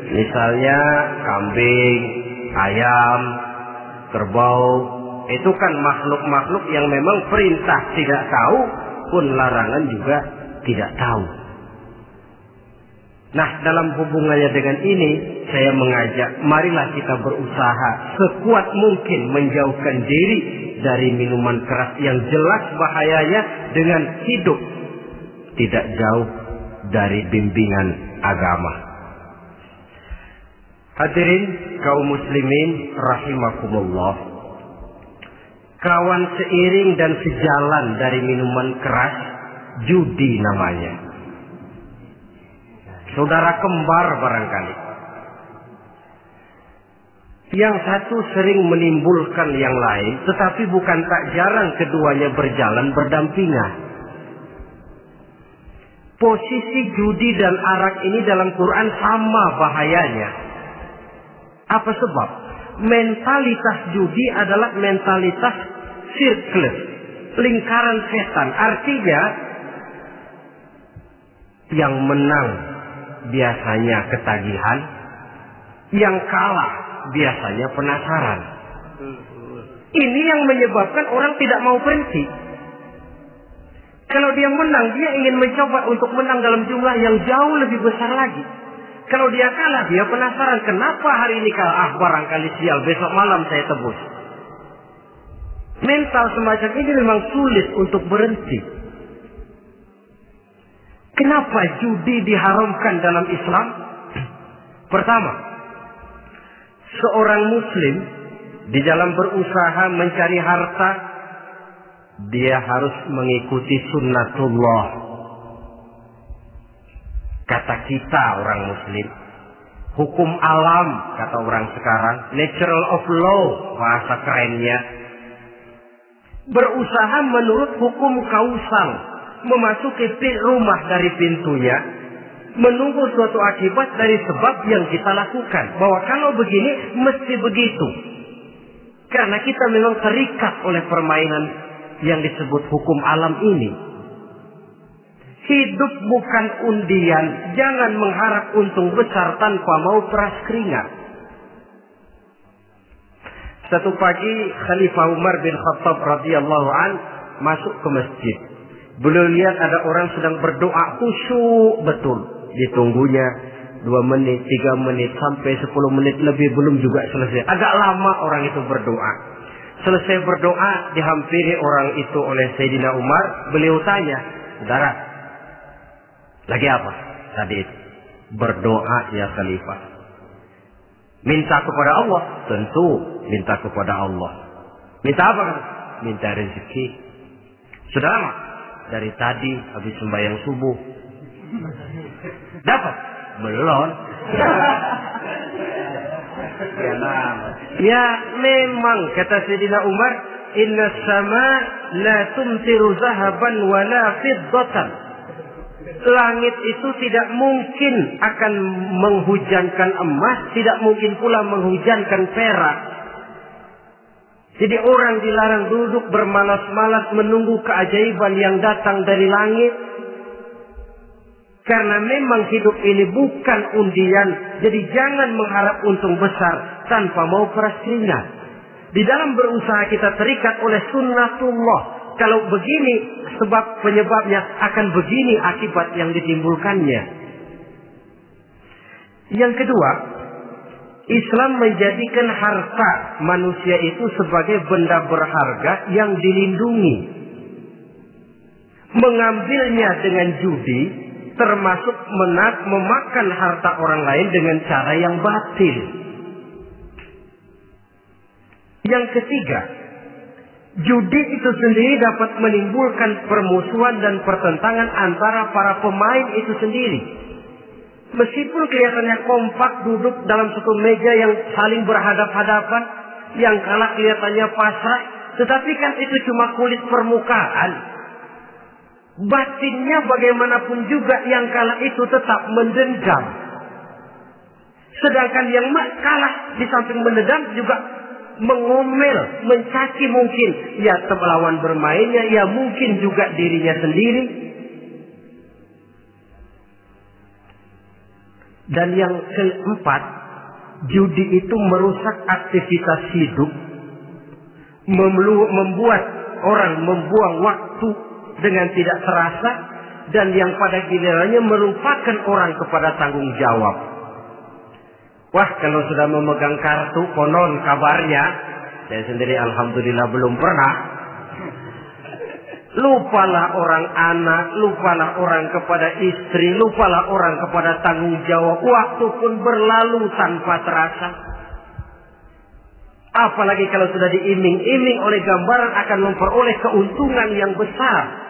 Misalnya kambing, ayam, kerbau, itu kan makhluk-makhluk yang memang perintah tidak tahu, pun larangan juga tidak tahu. Nah, dalam hubungannya dengan ini, saya mengajak, marilah kita berusaha sekuat mungkin menjauhkan diri dari minuman keras yang jelas bahayanya dengan hidup tidak jauh dari bimbingan agama. Hadirin kaum muslimin rahimakumullah. Kawan seiring dan sejalan dari minuman keras, judi namanya. Saudara kembar barangkali. Yang satu sering menimbulkan yang lain, tetapi bukan tak jarang keduanya berjalan berdampingan. Posisi judi dan arak ini dalam Quran sama bahayanya. Apa sebab? Mentalitas judi adalah mentalitas sirkel, lingkaran setan. Artinya, yang menang biasanya ketagihan, yang kalah biasanya penasaran. Ini yang menyebabkan orang tidak mau berhenti. Kalau dia menang, dia ingin mencoba untuk menang dalam jumlah yang jauh lebih besar lagi. Kalau dia kalah, dia penasaran, kenapa hari ini kalah? Barangkali sial, besok malam saya tebus. Mental semacam ini memang sulit untuk berhenti. Kenapa judi diharamkan dalam Islam? Pertama, seorang muslim di dalam berusaha mencari harta, dia harus mengikuti sunnatullah. Kata kita orang muslim, hukum alam kata orang sekarang, natural of law bahasa kerennya. Berusaha menurut hukum kausal, memasuki rumah dari pintunya, menunggu suatu akibat dari sebab yang kita lakukan. Bahwa kalau begini, mesti begitu. Karena kita memang terikat oleh permainan yang disebut hukum alam ini. Hidup bukan undian, jangan mengharap untung besar tanpa mau peras keringat. Satu pagi, Khalifah Umar bin Khattab radhiyallahu an masuk ke masjid. Beliau lihat ada orang sedang berdoa khusyuk betul. Ditunggunya 2 menit, 3 menit, sampai 10 menit lebih belum juga selesai. Agak lama orang itu berdoa. Selesai berdoa, dihampiri orang itu oleh Sayyidina Umar. Beliau tanya, saudara, lagi apa tadi itu? Berdoa ya Khalifah. Minta kepada Allah? Tentu minta kepada Allah. Minta apa kan? Minta rezeki. Sudah lama? Dari tadi habis sembahyang subuh. Dapat? Belum. Ya memang kata Sayyidina Umar, inna sama la tumtiru zahaban wala fiddatan. Langit itu tidak mungkin akan menghujankan emas, tidak mungkin pula menghujankan perak. Jadi orang dilarang duduk bermalas-malas menunggu keajaiban yang datang dari langit. Karena memang hidup ini bukan undian. Jadi jangan mengharap untung besar tanpa mau peras keringat. Di dalam berusaha kita terikat oleh sunnatullah. Kalau begini sebab penyebabnya, akan begini akibat yang ditimbulkannya. Yang kedua, Islam menjadikan harta manusia itu sebagai benda berharga yang dilindungi. Mengambilnya dengan judi termasuk memakan harta orang lain dengan cara yang batil. Yang ketiga, judi itu sendiri dapat menimbulkan permusuhan dan pertentangan antara para pemain itu sendiri. Meskipun kelihatannya kompak duduk dalam satu meja yang saling berhadap-hadapan, yang kalah kelihatannya pasrah, tetapi kan itu cuma kulit permukaan. Batinnya bagaimanapun juga yang kalah itu tetap mendendam. Sedangkan yang kalah di samping mendendam juga mengomel, mencaci mungkin ya lawan bermainnya, ya mungkin juga dirinya sendiri. Dan yang keempat, judi itu merusak aktivitas hidup, membuat orang membuang waktu dengan tidak terasa, dan yang pada gilirannya melupakan orang kepada tanggung jawab. Wah, kalau sudah memegang kartu, konon kabarnya, saya sendiri alhamdulillah belum pernah, lupalah orang anak, lupalah orang kepada istri, lupalah orang kepada tanggung jawab. Waktu pun berlalu tanpa terasa. Apalagi kalau sudah diiming-iming oleh gambaran akan memperoleh keuntungan yang besar.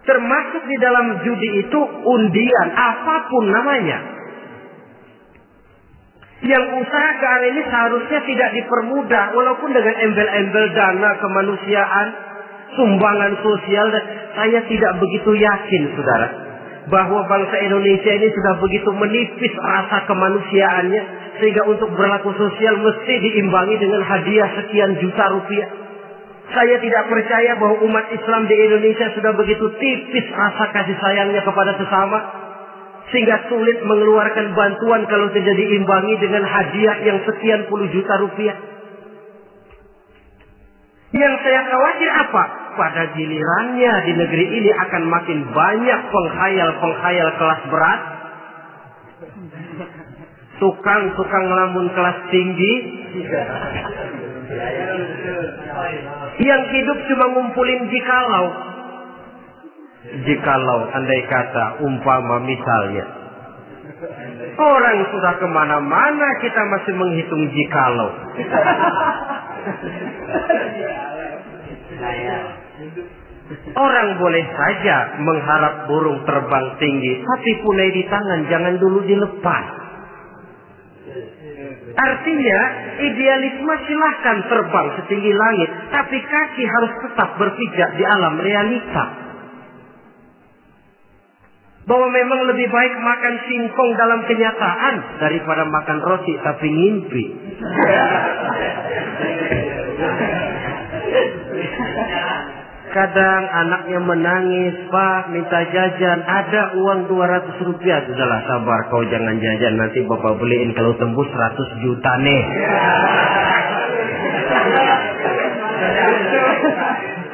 Termasuk di dalam judi itu undian, apapun namanya. Yang usaha ke arah ini seharusnya tidak dipermudah, walaupun dengan embel-embel dana kemanusiaan, sumbangan sosial. Dan saya tidak begitu yakin, saudara, bahwa bangsa Indonesia ini sudah begitu menipis rasa kemanusiaannya, sehingga untuk berlaku sosial mesti diimbangi dengan hadiah sekian juta rupiah. Saya tidak percaya bahwa umat Islam di Indonesia sudah begitu tipis rasa kasih sayangnya kepada sesama, sehingga sulit mengeluarkan bantuan kalau tidak diimbangi dengan hadiah yang sekian puluh juta rupiah. Yang saya khawatir apa? Pada gilirannya di negeri ini akan makin banyak penghayal-penghayal kelas berat, tukang-tukang ngelamun kelas tinggi, yang hidup cuma ngumpulin jikalau andai kata umpama misalnya orang sudah kemana-mana kita masih menghitung jikalau. Orang boleh saja mengharap burung terbang tinggi, tapi punai di tangan jangan dulu dilepas. Artinya idealisme silahkan terbang setinggi langit, tapi kaki harus tetap berpijak di alam realita. Bahwa memang lebih baik makan singkong dalam kenyataan daripada makan roti tapi ngimpi. Kadang anaknya menangis, Pak minta jajan, ada uang 200 rupiah. Sudahlah sabar, kau jangan jajan, nanti bapak beliin kalau tembus 100 juta nih.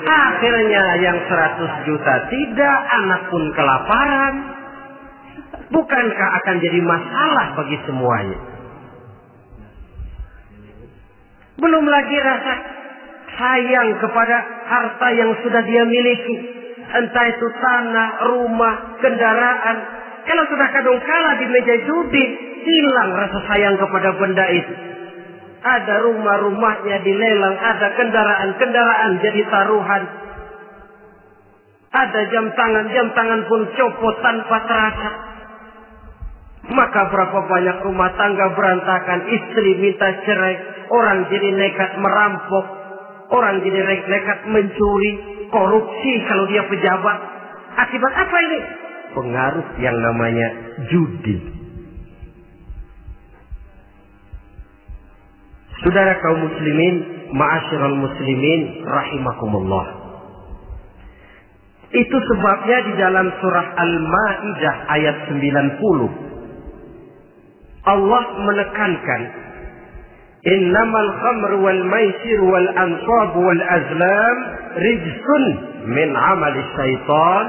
Akhirnya yang 100 juta tidak, anak pun kelaparan. Bukankah akan jadi masalah bagi semuanya? Belum lagi rasa sayang kepada harta yang sudah dia miliki. Entah itu tanah, rumah, kendaraan. Kalau sudah kadung kalah di meja judi, hilang rasa sayang kepada benda itu. Ada rumah-rumahnya dilelang, ada kendaraan-kendaraan jadi taruhan. Ada jam tangan pun copot tanpa terasa. Maka berapa banyak rumah tangga berantakan, istri minta cerai, orang jadi nekat merampok, orang jadi nekat mencuri, korupsi kalau dia pejabat. Akibat apa ini? pengaruh yang namanya judi. Saudara kaum muslimin, ma'asyiral muslimin rahimakumullah. Itu sebabnya di dalam surah Al-Maidah ayat 90 Allah menekankan, innamal khamru wal maisir wal ansab wal azlam rijsun min amali syaitan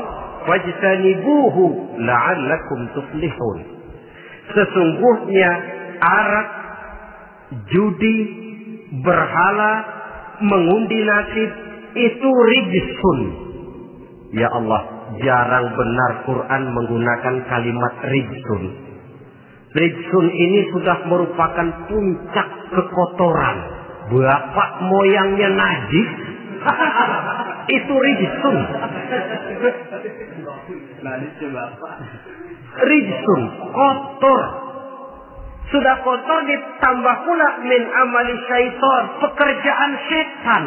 fajtanibuhu la'allakum tuflihun. Sesungguhnya arak, judi, berhala, mengundi nasib itu rijsun. Ya Allah, jarang benar Quran menggunakan kalimat rijsun. Rijsun ini sudah merupakan puncak kekotoran. Bapak moyangnya najis, itu rijsun. Rijsun, kotor. Sudah kotor ditambah pula min amali syaitan, pekerjaan setan.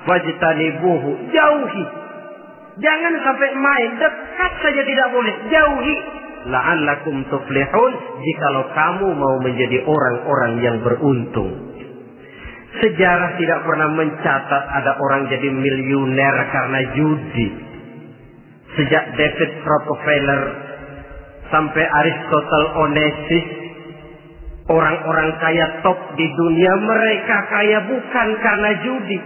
Wajtanibuhu, jauhi. Jangan sampai main, dekat saja tidak boleh, jauhi. La'allakum tuflihun, jikalau kamu mau menjadi orang-orang yang beruntung. Sejarah tidak pernah mencatat ada orang jadi miliuner karena judi. Sejak David Rockefeller sampai Aristotle Onassis, orang-orang kaya top di dunia, mereka kaya bukan karena judi,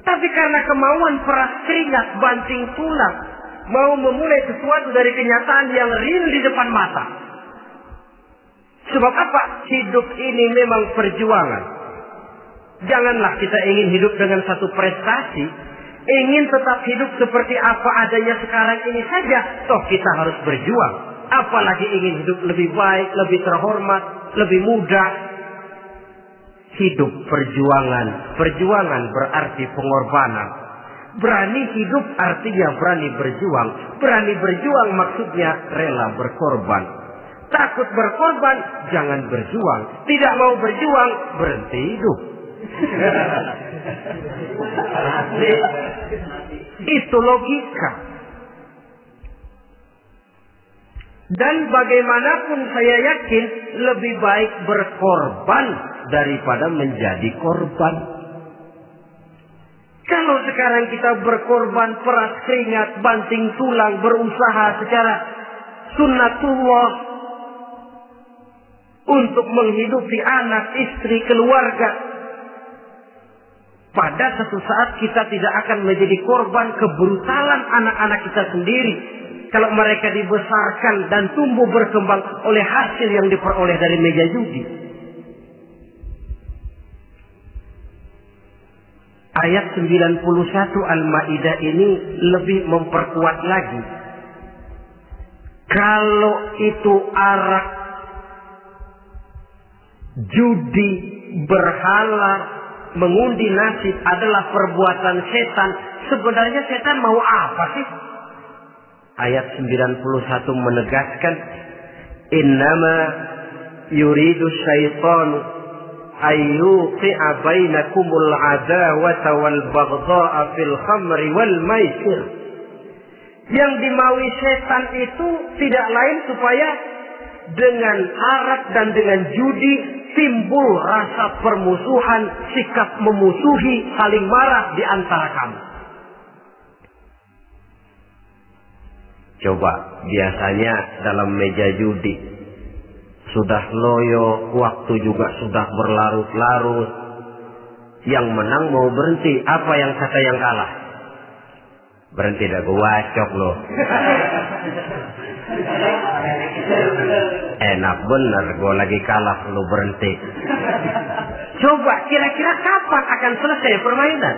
tapi karena kemauan peras keringat banting tulang, mau memulai sesuatu dari kenyataan yang real di depan mata. Sebab apa? Hidup ini memang perjuangan. Janganlah kita ingin hidup dengan satu prestasi, ingin tetap hidup seperti apa adanya sekarang ini saja, toh kita harus berjuang. Apalagi ingin hidup lebih baik, lebih terhormat, lebih mudah. Hidup perjuangan. Perjuangan berarti pengorbanan. Berani hidup artinya berani berjuang. Berani berjuang maksudnya rela berkorban. Takut berkorban, jangan berjuang. Tidak mau berjuang, berhenti hidup. Itu logika. Dan bagaimanapun saya yakin lebih baik berkorban daripada menjadi korban. Kalau sekarang kita berkorban, peras keringat, banting tulang, berusaha secara sunnatullah untuk menghidupi anak, istri, keluarga, pada satu saat kita tidak akan menjadi korban kebrutalan anak-anak kita sendiri. Kalau mereka dibesarkan dan tumbuh berkembang oleh hasil yang diperoleh dari meja judi. Ayat 91 Al-Maidah ini lebih memperkuat lagi. Kalau itu arak, judi, berhala, mengundi nasib adalah perbuatan setan, sebenarnya setan mau apa sih? Ayat 91 menegaskan, innama yuridu syaitanu ayyuqi'a bainakumul adawata wal baghdha'a fil khamri wal maisir. Yang dimaui setan itu tidak lain supaya dengan arak dan dengan judi timbul rasa permusuhan, sikap memusuhi, saling marah di antara kamu. Coba, biasanya dalam meja judi sudah loyo, waktu juga sudah berlarut-larut. Yang menang mau berhenti, apa yang kata yang kalah? Berhenti dah, gua wacok loh. Enak bener, gua lagi kalah, lu berhenti. Coba, kira-kira kapan akan selesai permainan?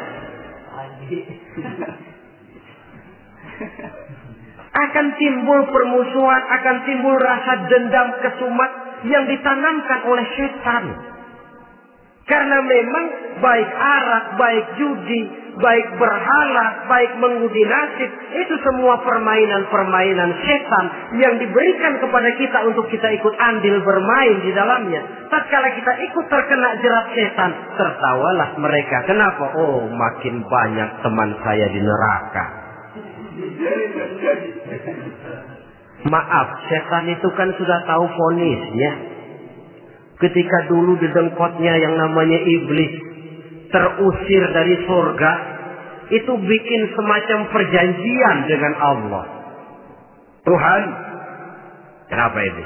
Akan timbul permusuhan, akan timbul rasa dendam, kesumat yang ditanamkan oleh setan. Karena memang baik arak, baik judi, baik berhala, baik mengundi nasib, itu semua permainan-permainan setan yang diberikan kepada kita untuk kita ikut andil bermain di dalamnya. Tatkala kita ikut terkena jerat setan, tertawalah mereka. Kenapa? Oh, makin banyak teman saya di neraka. Maaf, setan itu kan sudah tahu vonisnya. Ketika dulu di dengkotnya yang namanya iblis terusir dari surga, itu bikin semacam perjanjian dengan Allah. Tuhan, kenapa ini?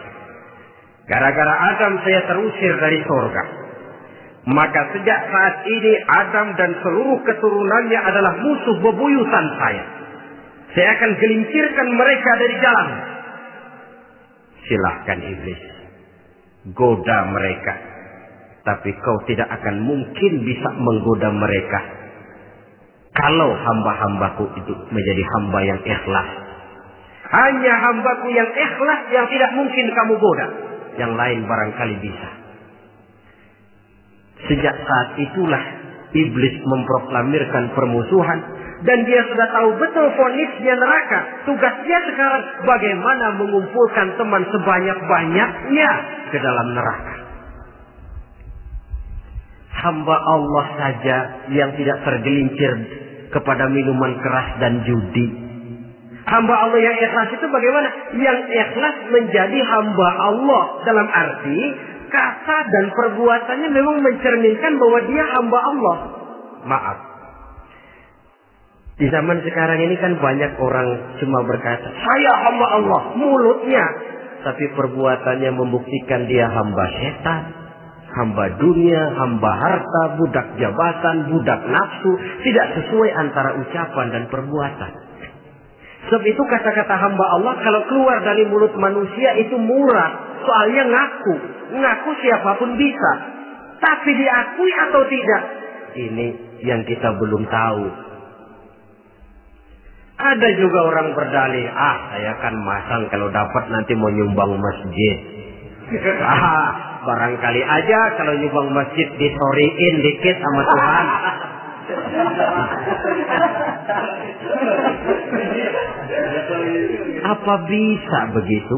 Gara-gara Adam saya terusir dari surga. Maka sejak saat ini Adam dan seluruh keturunannya adalah musuh bebuyutan saya. Saya akan gelincirkan mereka dari jalan. Silahkan iblis, goda mereka. Tapi kau tidak akan mungkin bisa menggoda mereka kalau hamba-hambaku itu menjadi hamba yang ikhlas. Hanya hambaku yang ikhlas yang tidak mungkin kamu goda. Yang lain barangkali bisa. Sejak saat itulah iblis memproklamirkan permusuhan. Dan dia sudah tahu betul vonisnya neraka. Tugasnya sekarang bagaimana mengumpulkan teman sebanyak-banyaknya ke dalam neraka. Hamba Allah saja yang tidak tergelincir kepada minuman keras dan judi. Hamba Allah yang ikhlas itu bagaimana? Yang ikhlas menjadi hamba Allah. Dalam arti kata dan perbuatannya memang mencerminkan bahwa dia hamba Allah. Maaf. Di zaman sekarang ini kan banyak orang cuma berkata, saya hamba Allah, mulutnya. Tapi perbuatannya membuktikan dia hamba setan, hamba dunia, hamba harta, budak jabatan, budak nafsu. Tidak sesuai antara ucapan dan perbuatan. Sebab itu kata-kata hamba Allah kalau keluar dari mulut manusia itu murah. Soalnya ngaku. Ngaku siapapun bisa. Tapi diakui atau tidak? Ini yang kita belum tahu. Ada juga orang berdalih, saya kan masang kalau dapat nanti mau nyumbang masjid. Barangkali aja kalau nyumbang masjid disoriin dikit sama Tuhan. Apa bisa begitu?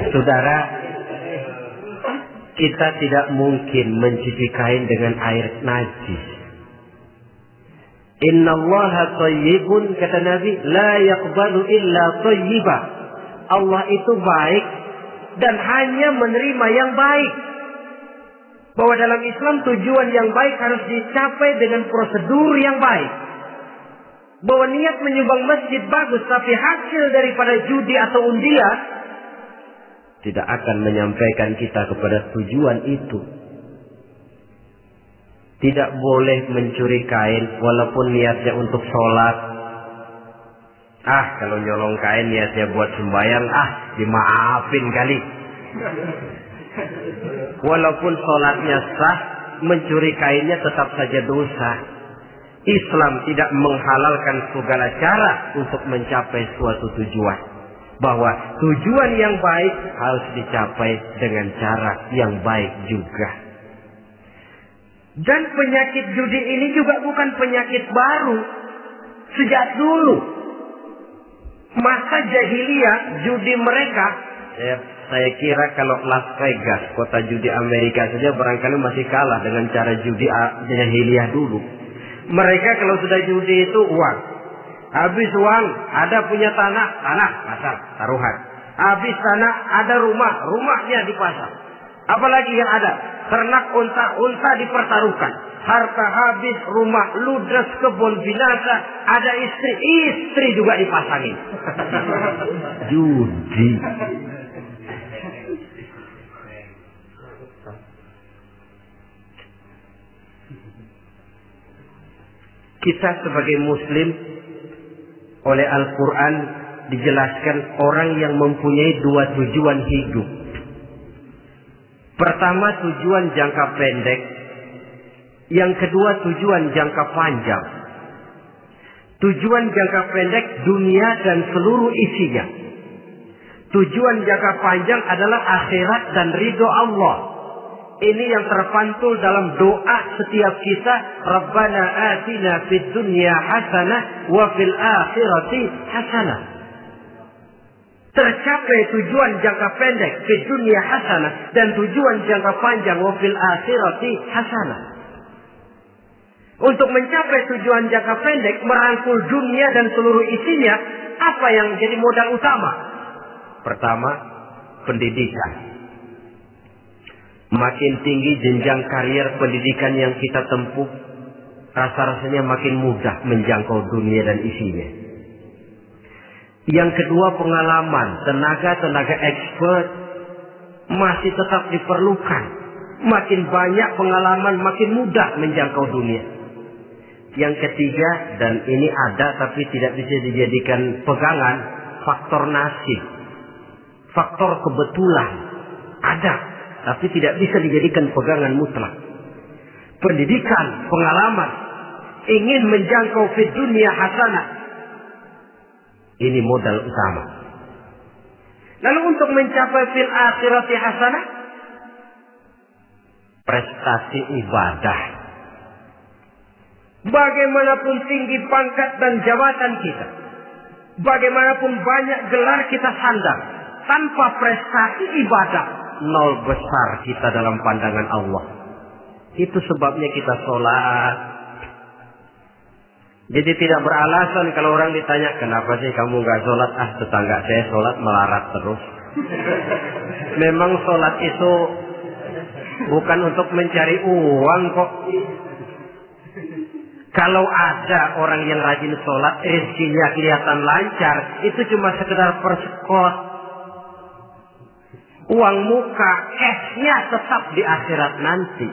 Saudara, kita tidak mungkin mencuci kain dengan air najis. Innallaha thayyibun, kata Nabi, la yaqbalu illa thayyiba. Allah itu baik dan hanya menerima yang baik. Bahwa dalam Islam tujuan yang baik harus dicapai dengan prosedur yang baik. Bahwa niat menyumbang masjid bagus, tapi hasil daripada judi atau undian tidak akan menyampaikan kita kepada tujuan itu. Tidak boleh mencuri kain walaupun niatnya untuk sholat. Kalau nyolong kain niatnya buat sembahyang, dimaafin kali. Walaupun sholatnya sah, mencuri kainnya tetap saja dosa. Islam tidak menghalalkan segala cara untuk mencapai suatu tujuan. Bahwa tujuan yang baik harus dicapai dengan cara yang baik juga. Dan penyakit judi ini juga bukan penyakit baru. Sejak dulu. Masa jahiliyah judi mereka. Saya kira kalau Las Vegas, kota judi Amerika saja barangkali masih kalah dengan cara judi jahiliyah dulu. Mereka kalau sudah judi itu uang. Habis uang, ada punya tanah pasang, taruhan. Habis tanah, ada rumahnya dipasang. Apalagi yang ada, ternak unta dipertaruhkan. Harta habis, rumah ludes, kebun binasa, ada istri juga dipasangin. Judi. Kita sebagai muslim oleh Al-Quran dijelaskan orang yang mempunyai dua tujuan hidup. Pertama tujuan jangka pendek. Yang kedua tujuan jangka panjang. Tujuan jangka pendek dunia dan seluruh isinya. Tujuan jangka panjang adalah akhirat dan ridho Allah. Ini yang terpantul dalam doa setiap kita. Rabbana atina fid dunya hasanah wa fil akhirati hasanah. Tercapai tujuan jangka pendek fid dunya hasanah dan tujuan jangka panjang wa fil akhirati hasanah. Untuk mencapai tujuan jangka pendek, merangkul dunia dan seluruh isinya, apa yang jadi modal utama? Pertama, pendidikan. Makin tinggi jenjang karier pendidikan yang kita tempuh, rasa-rasanya makin mudah menjangkau dunia dan isinya. Yang kedua, pengalaman. Tenaga expert masih tetap diperlukan. Makin banyak pengalaman, makin mudah menjangkau dunia. Yang ketiga, dan ini ada tapi tidak bisa dijadikan pegangan, faktor nasib. Faktor kebetulan. Ada, tapi tidak bisa dijadikan pegangan mutlak. Pendidikan, pengalaman, ingin menjangkau fid dunia hasanah. Ini modal utama. Lalu untuk mencapai fil akhirati hasanah, prestasi ibadah. Bagaimanapun tinggi pangkat dan jabatan kita, bagaimanapun banyak gelar kita sandang, tanpa prestasi ibadah, nol besar kita dalam pandangan Allah. Itu sebabnya kita sholat. Jadi tidak beralasan kalau orang ditanya, kenapa sih kamu nggak sholat? Tetangga saya sholat melarat terus. Memang sholat itu bukan untuk mencari uang kok. Kalau ada orang yang rajin sholat, rezekinya kelihatan lancar, itu cuma sekedar persekot. Uang muka, cashnya tetap di akhirat nanti.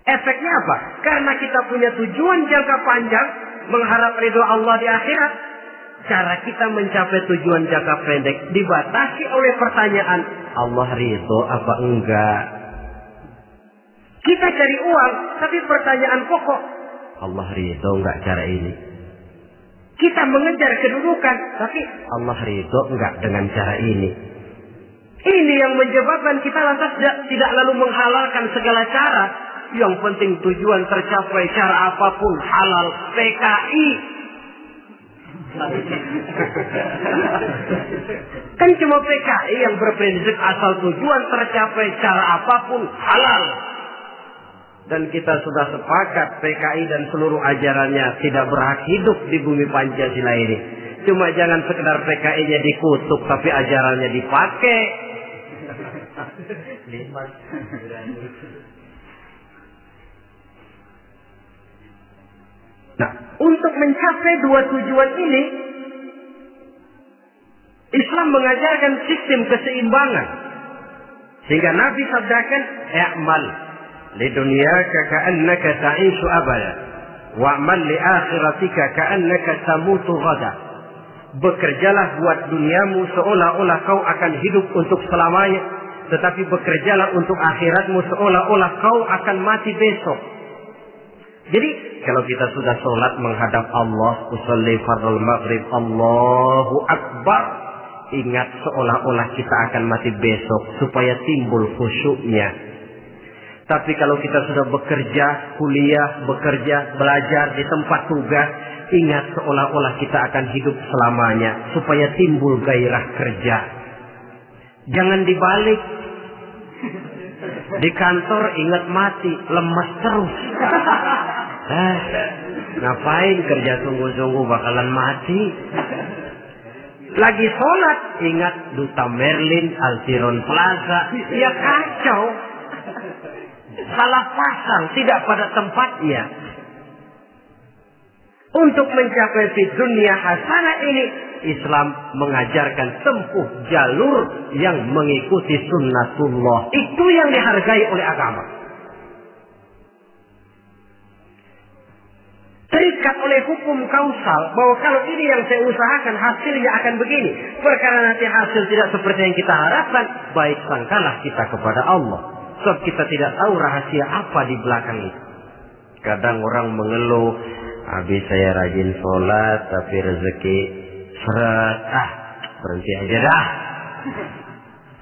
Efeknya apa? Karena kita punya tujuan jangka panjang, mengharap ridho Allah di akhirat. Cara kita mencapai tujuan jangka pendek dibatasi oleh pertanyaan, Allah ridho apa enggak? Kita cari uang, tapi pertanyaan pokok, Allah ridho enggak cara ini? Kita mengejar kedudukan, tapi Allah ridho enggak dengan cara ini? Ini yang menyebabkan kita lantas tidak lalu menghalalkan segala cara. Yang penting tujuan tercapai cara apapun halal. PKI. Kan cuma PKI yang berprinsip asal tujuan tercapai cara apapun halal. Dan kita sudah sepakat PKI dan seluruh ajarannya tidak berhak hidup di bumi Pancasila ini. Cuma jangan sekedar PKI-nya dikutuk tapi ajarannya dipakai. Nah, untuk mencapai dua tujuan ini, Islam mengajarkan sistem keseimbangan. Sehingga Nabi sabdakan, "I'mal li dunyaka ka'annaka ta'ishu abada, wa'mal li akhiratika ka'annaka tamutu ghada." Bekerjalah buat duniamu seolah-olah kau akan hidup untuk selamanya, tetapi bekerjalah untuk akhiratmu seolah-olah kau akan mati besok. Jadi kalau kita sudah sholat menghadap Allah, usolli fardhu maghrib, Allahu Akbar, ingat seolah-olah kita akan mati besok supaya timbul khusyuknya. Tapi kalau kita sudah bekerja, kuliah, bekerja, belajar di tempat tugas, ingat seolah-olah kita akan hidup selamanya supaya timbul gairah kerja. Jangan dibalik. Di kantor ingat mati, lemas terus. Ngapain kerja sungguh-sungguh bakalan mati. Lagi sholat ingat Duta Merlin, Altiron Plaza. Ya kacau. Salah pasang, tidak pada tempatnya. Untuk mencapai di dunia hasanah ini, Islam mengajarkan tempuh jalur yang mengikuti sunnatullah. Itu yang dihargai oleh agama. Terikat oleh hukum kausal bahwa kalau ini yang saya usahakan hasilnya akan begini. Perkara nanti hasil tidak seperti yang kita harapkan, baik sangkalah kita kepada Allah. Sebab kita tidak tahu rahasia apa di belakang itu. Kadang orang mengeluh, habis saya rajin sholat tapi rezeki seret, berhenti aja dah.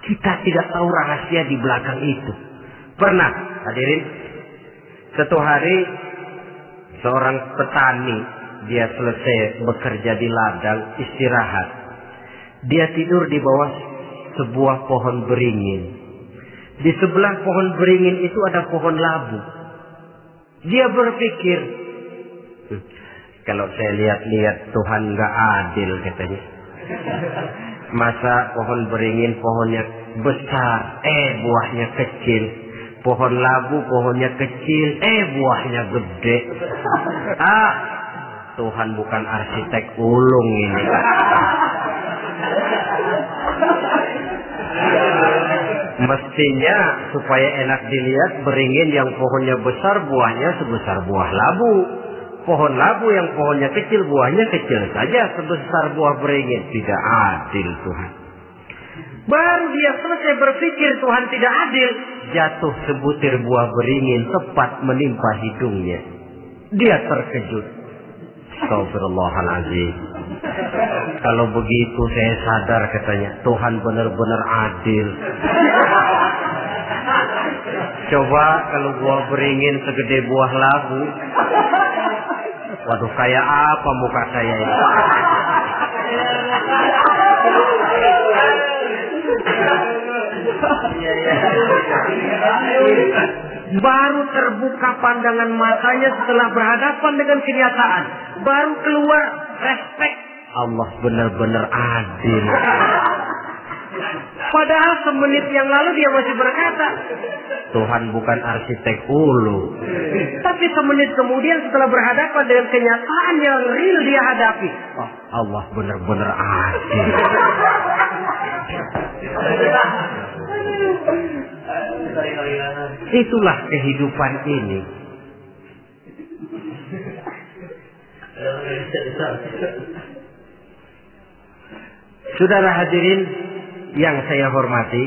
Kita tidak tahu rahasia di belakang itu. Pernah hadirin, satu hari seorang petani, dia selesai bekerja di ladang, istirahat. Dia tidur di bawah sebuah pohon beringin. Di sebelah pohon beringin itu ada pohon labu. Dia berpikir, kalau saya lihat-lihat Tuhan nggak adil katanya. Masa pohon beringin pohonnya besar, buahnya kecil. Pohon labu pohonnya kecil, buahnya gede. Tuhan bukan arsitek ulung ini. Mestinya supaya enak dilihat, beringin yang pohonnya besar buahnya sebesar buah labu. Pohon labu yang pohonnya kecil buahnya kecil saja sebesar buah beringin. Tidak adil Tuhan. Baru dia selesai berpikir Tuhan tidak adil, jatuh sebutir buah beringin tepat menimpa hidungnya. Dia terkejut. Astagfirullahaladzim. Kalau begitu saya sadar katanya, Tuhan benar-benar adil. Coba kalau buah beringin segede buah labu, waduh kayak apa muka saya ini. Baru terbuka pandangan matanya setelah berhadapan dengan kenyataan. Baru keluar respek. Allah benar-benar adil. Padahal semenit yang lalu dia masih berkata, Tuhan bukan arsitek ulu. Tapi semenit kemudian setelah berhadapan dengan kenyataan yang real dia hadapi, Allah benar-benar adil. Itulah kehidupan ini. Saudara hadirin yang saya hormati,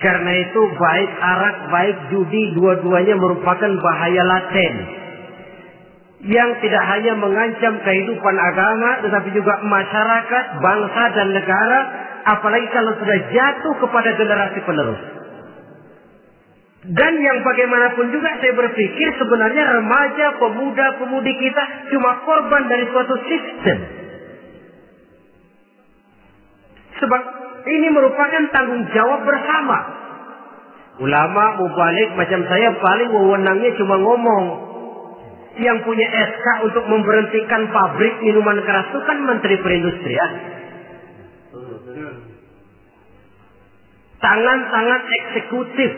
karena itu baik arak baik judi dua-duanya merupakan bahaya laten yang tidak hanya mengancam kehidupan agama tetapi juga masyarakat, bangsa dan negara, apalagi kalau sudah jatuh kepada generasi penerus. Dan yang bagaimanapun juga saya berpikir sebenarnya remaja, pemuda, pemudi kita cuma korban dari suatu sistem. Sebab ini merupakan tanggung jawab bersama. Ulama mubalik macam saya paling wewenangnya cuma ngomong. Yang punya SK untuk memberhentikan pabrik minuman keras itu kan Menteri Perindustrian. Tangan-tangan eksekutif.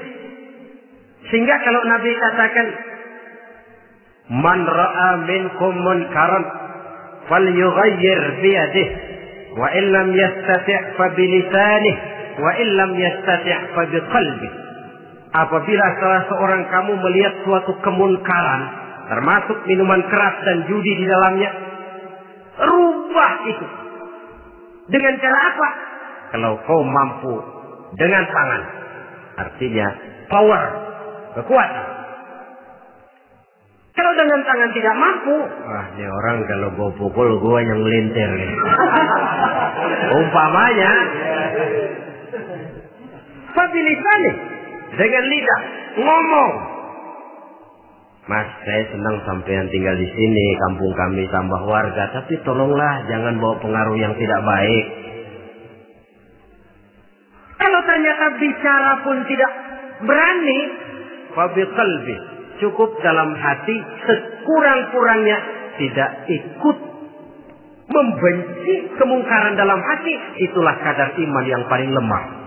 Sehingga kalau Nabi katakan, Man ra'a minkum munkaran falyughayyir biyadihi wa illam yastati' fa bilisanih wa illam yastati' fa biqalbihi. Apabila salah seorang kamu melihat suatu kemunkaran, termasuk minuman keras dan judi di dalamnya, rubah itu. Dengan cara apa? Kalau kau mampu dengan tangan, artinya power, kekuatan. Kalau dengan tangan tidak mampu, ini orang kalau gue pukul gue yang melintir. Umpamanya, fabilisani, dengan lidah ngomong. Mas, saya senang sampean tinggal di sini, kampung kami tambah warga, tapi tolonglah jangan bawa pengaruh yang tidak baik. Kalau ternyata bicara pun tidak berani, fabiqalbi, cukup dalam hati, sekurang-kurangnya tidak ikut membenci kemungkaran dalam hati, itulah kadar iman yang paling lemah.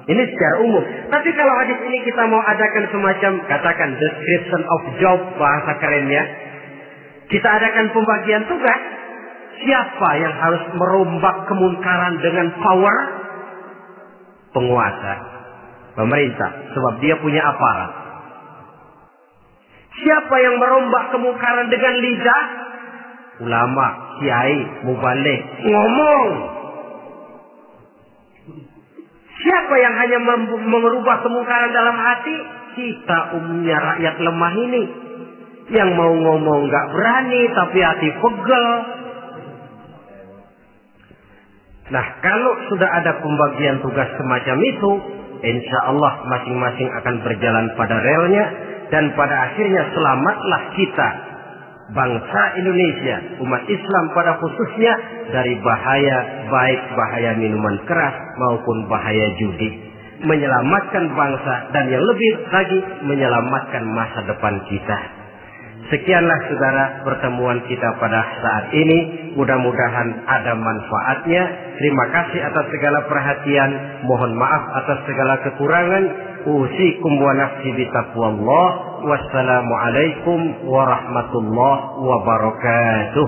Ini secara umum. Tapi kalau hadis ini kita mau adakan semacam, katakan description of job, bahasa kerennya, kita adakan pembagian tugas. Siapa yang harus merombak kemungkaran dengan power? Penguasa, pemerintah, sebab dia punya aparat. Siapa yang merombak kemungkaran dengan lidah? Ulama, kiai, mubalik, ngomong. Siapa yang hanya merubah kemungkaran dalam hati? Kita umumnya rakyat lemah ini. Yang mau ngomong gak berani, tapi hati pegel. Nah, kalau sudah ada pembagian tugas semacam itu, insya Allah masing-masing akan berjalan pada relnya. Dan pada akhirnya selamatlah kita, bangsa Indonesia, umat Islam pada khususnya, dari bahaya, baik bahaya minuman keras maupun bahaya judi. Menyelamatkan bangsa dan yang lebih lagi menyelamatkan masa depan kita. Sekianlah saudara pertemuan kita pada saat ini. Mudah-mudahan ada manfaatnya. Terima kasih atas segala perhatian. Mohon maaf atas segala kekurangan. Usikum wa nafsi bitaqwallah. Wassalamualaikum warahmatullahi wabarakatuh.